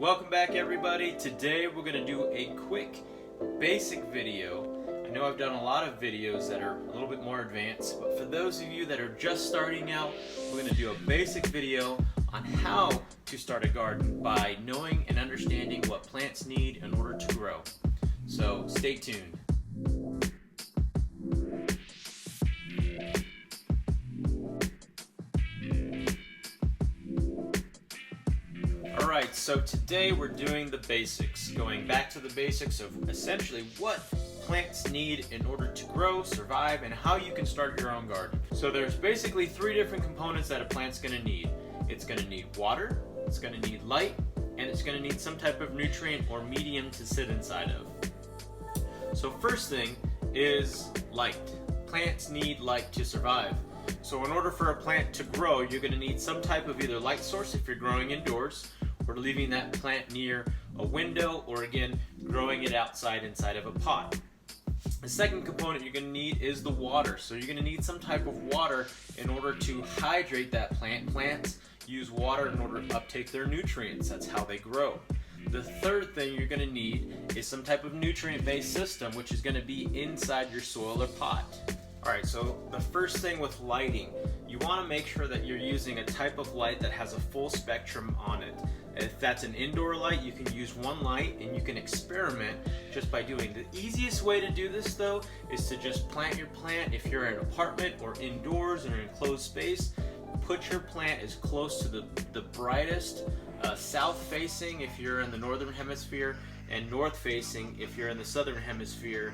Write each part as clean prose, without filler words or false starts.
Welcome back everybody. Today we're going to do a quick basic video. I know I've done a lot of videos that are a little bit more advanced, but for those of you that are just starting out, we're going to do a basic video on how to start a garden by knowing and understanding what plants need in order to grow. So stay tuned. Alright, so today we're doing the basics, going back to the basics of essentially what plants need in order to grow, survive, and how you can start your own garden. So there's basically three different components that a plant's going to need. It's going to need water, it's going to need light, and it's going to need some type of nutrient or medium to sit inside of. So first thing is light. Plants need light to survive. So in order for a plant to grow, you're going to need some type of either light source if you're growing indoors, or leaving that plant near a window, or again, growing it outside inside of a pot. The second component you're going to need is the water. So you're going to need some type of water in order to hydrate that plant. Plants use water in order to uptake their nutrients. That's how they grow. The third thing you're going to need is some type of nutrient-based system, which is going to be inside your soil or pot. Alright, so the first thing with lighting, you want to make sure that you're using a type of light that has a full spectrum on it. If that's an indoor light, you can use one light and you can experiment just by doing. The easiest way to do this though is to just plant your plant. If you're in an apartment or indoors in an enclosed space, put your plant as close to the brightest south facing if you're in the northern hemisphere, and north facing if you're in the southern hemisphere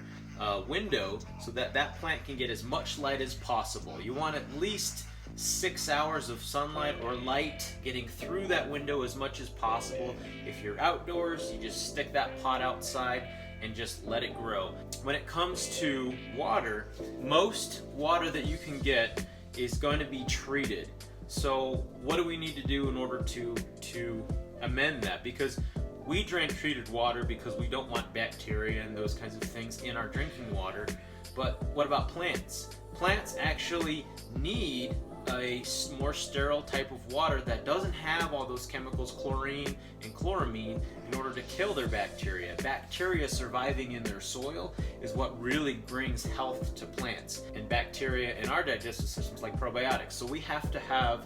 window, so that that plant can get as much light as possible. You want at least 6 hours of sunlight or light getting through that window as much as possible. If you're outdoors, you just stick that pot outside and just let it grow. When it comes to water, most water that you can get is going to be treated. So what do we need to do in order to amend that? Because we drink treated water because we don't want bacteria and those kinds of things in our drinking water. But what about plants? Plants actually need a more sterile type of water that doesn't have all those chemicals, chlorine and chloramine, in order to kill their bacteria. Bacteria surviving in their soil is what really brings health to plants. And bacteria in our digestive systems, like probiotics. So we have to have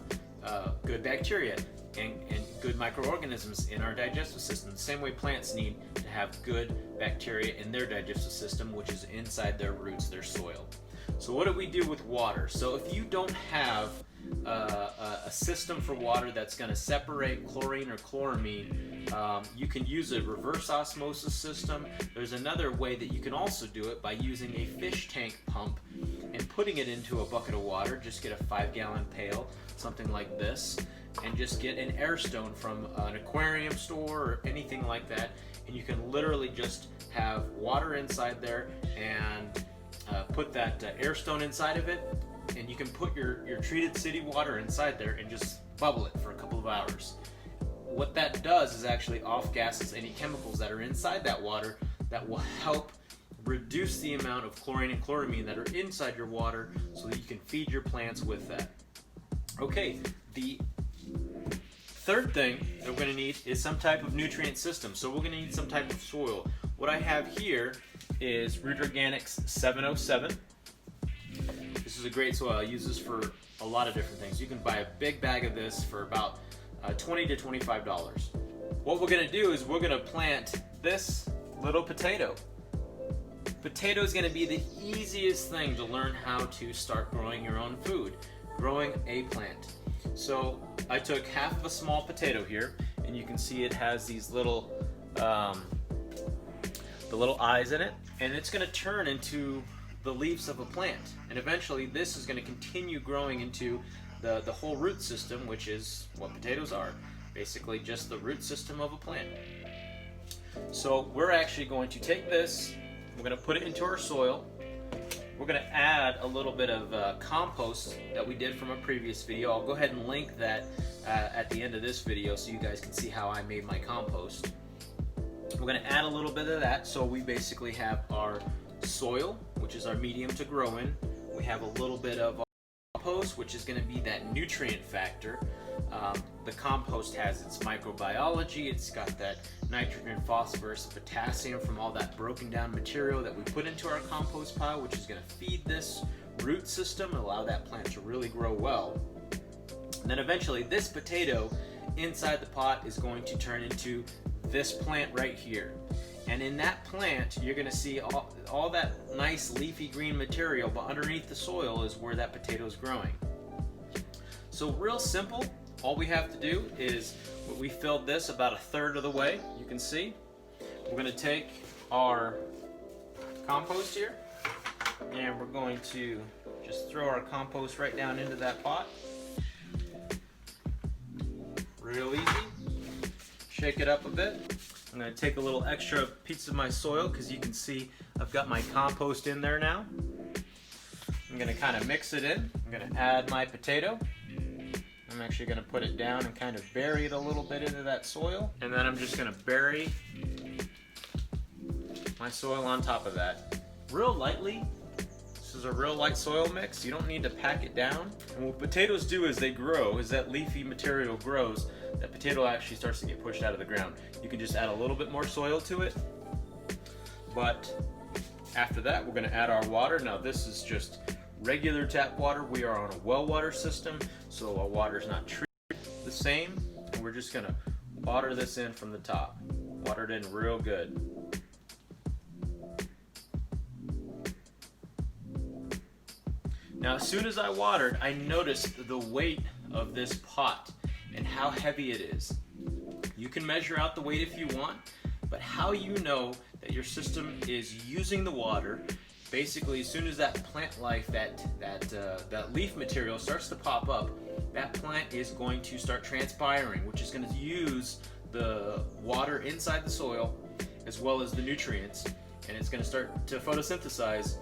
good bacteria and good microorganisms in our digestive system. The same way plants need to have good bacteria in their digestive system, which is inside their roots, their soil. So what do we do with water? So if you don't have a system for water that's going to separate chlorine or chloramine, you can use a reverse osmosis system. There's another way that you can also do it by using a fish tank pump and putting it into a bucket of water. Just get a 5-gallon pail, something like this, and just get an air stone from an aquarium store or anything like that, and you can literally just have water inside there and put that air stone inside of it, and you can put your treated city water inside there and just bubble it for a couple of hours. What that does is actually off-gases any chemicals that are inside that water that will help reduce the amount of chlorine and chloramine that are inside your water so that you can feed your plants with that. Okay, the third thing that we're going to need is some type of nutrient system. So we're going to need some type of soil. What I have here is Root Organics 707. This is a great soil. I use this for a lot of different things. You can buy a big bag of this for about $20 to $25. What we're going to do is we're going to plant this little potato. Potato is going to be the easiest thing to learn how to start growing your own food, growing a plant. So I took half of a small potato here, and you can see it has these little the little eyes in it, and it's going to turn into the leaves of a plant, and eventually this is going to continue growing into the whole root system, which is what potatoes are, basically just the root system of a plant. So we're actually going to take this, we're going to put it into our soil. We're going to add a little bit of compost that we did from a previous video. I'll go ahead and link that at the end of this video so you guys can see how I made my compost. We're going to add a little bit of that, so we basically have our soil, which is our medium to grow in. We have a little bit of compost, which is going to be that nutrient factor. The compost has its microbiology. It's got that nitrogen, phosphorus, potassium from all that broken down material that we put into our compost pile, which is going to feed this root system and allow that plant to really grow well. And then eventually this potato inside the pot is going to turn into this plant right here. And in that plant, you're going to see all that nice leafy green material, but underneath the soil is where that potato is growing. So real simple. All we have to do is, we filled this about 1/3 of the way, you can see. We're going to take our compost here, and we're going to just throw our compost right down into that pot. Real easy. Shake it up a bit. I'm going to take a little extra piece of my soil because you can see I've got my compost in there now. I'm going to kind of mix it in. I'm going to add my potato. I'm actually going to put it down and kind of bury it a little bit into that soil. And then I'm just going to bury my soil on top of that. Real lightly. This is a real light soil mix. You don't need to pack it down. And what potatoes do as they grow, as that leafy material grows, that potato actually starts to get pushed out of the ground. You can just add a little bit more soil to it. But after that, we're going to add our water. Now this is just regular tap water. We are on a well water system, so our water is not treated the same. And we're just going to water this in from the top. Water it in real good. Now as soon as I watered, I noticed the weight of this pot and how heavy it is. You can measure out the weight if you want, but how you know that your system is using the water, basically as soon as that plant life, that leaf material starts to pop up, that plant is going to start transpiring, which is going to use the water inside the soil as well as the nutrients, and it's going to start to photosynthesize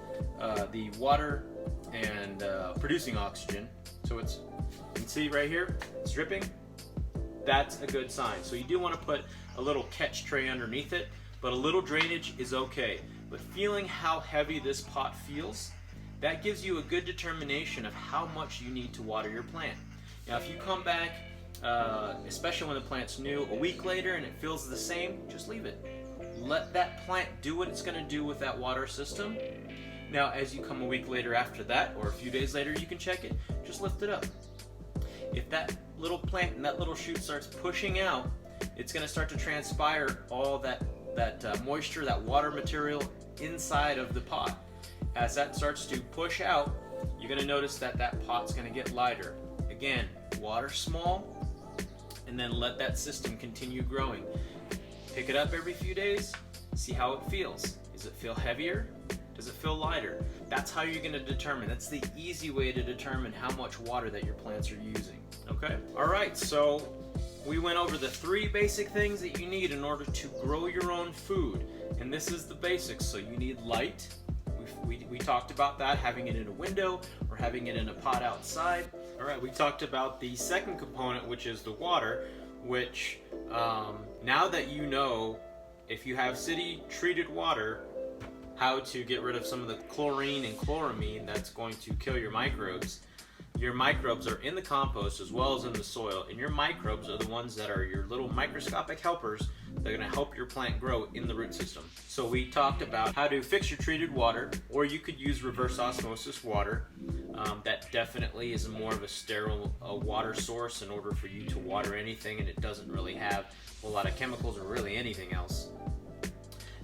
the water and producing oxygen. So you can see right here, it's dripping. That's a good sign. So you do want to put a little catch tray underneath it, but a little drainage is okay. But feeling how heavy this pot feels, that gives you a good determination of how much you need to water your plant. Now if you come back, especially when the plant's new, a week later and it feels the same, just leave it. Let that plant do what it's going to do with that water system. Now as you come a week later after that, or a few days later, you can check it, just lift it up. If that little plant and that little shoot starts pushing out, it's going to start to transpire all that moisture, that water material inside of the pot. As that starts to push out, you're going to notice that that pot's going to get lighter. Again, water small, and then let that system continue growing. Pick it up every few days, see how it feels. Does it feel heavier? Does it feel lighter? That's how you're going to determine. That's the easy way to determine how much water that your plants are using. Okay? Alright, so we went over the 3 basic things that you need in order to grow your own food. And this is the basics. So you need light. We talked about that, having it in a window or having it in a pot outside. Alright, we talked about the second component, which is the water, which now that you know, if you have city treated water, how to get rid of some of the chlorine and chloramine that's going to kill your microbes. Your microbes are in the compost as well as in the soil, and your microbes are the ones that are your little microscopic helpers that are going to help your plant grow in the root system. So we talked about how to fix your treated water, or you could use reverse osmosis water. That definitely is more of a sterile water source in order for you to water anything, and it doesn't really have a lot of chemicals or really anything else.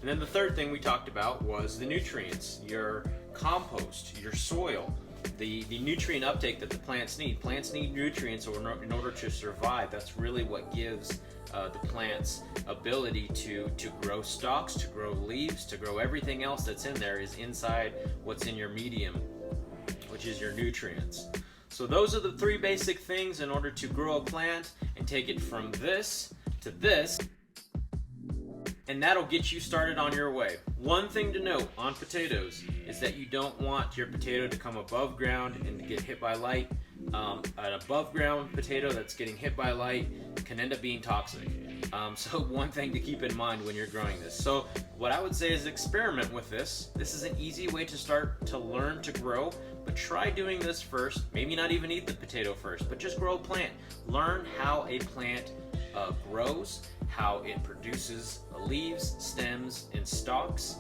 And then the third thing we talked about was the nutrients, your compost, your soil, the nutrient uptake that the plants need. Plants need nutrients in order to survive. That's really what gives the plants ability to grow stalks, to grow leaves, to grow everything else that's in there is inside what's in your medium, which is your nutrients. So those are the 3 basic things in order to grow a plant and take it from this to this. And that'll get you started on your way. One thing to note on potatoes is that you don't want your potato to come above ground and to get hit by light. An above ground potato that's getting hit by light can end up being toxic. So one thing to keep in mind when you're growing this. So what I would say is experiment with this. This is an easy way to start to learn to grow, but try doing this first. Maybe not even eat the potato first, but just grow a plant. Learn how a plant grows, how it produces leaves, stems, and stalks,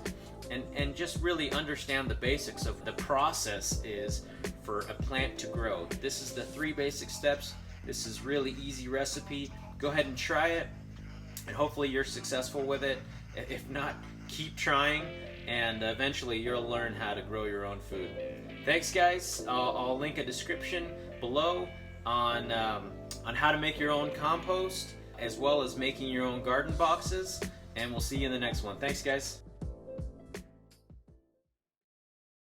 and just really understand the basics of the process is for a plant to grow. This is the 3 basic steps. This is really easy recipe. Go ahead and try it, and hopefully you're successful with it. If not, keep trying, and eventually you'll learn how to grow your own food. Thanks, guys. I'll link a description below on how to make your own compost, as well as making your own garden boxes, and we'll see you in the next one. Thanks, guys.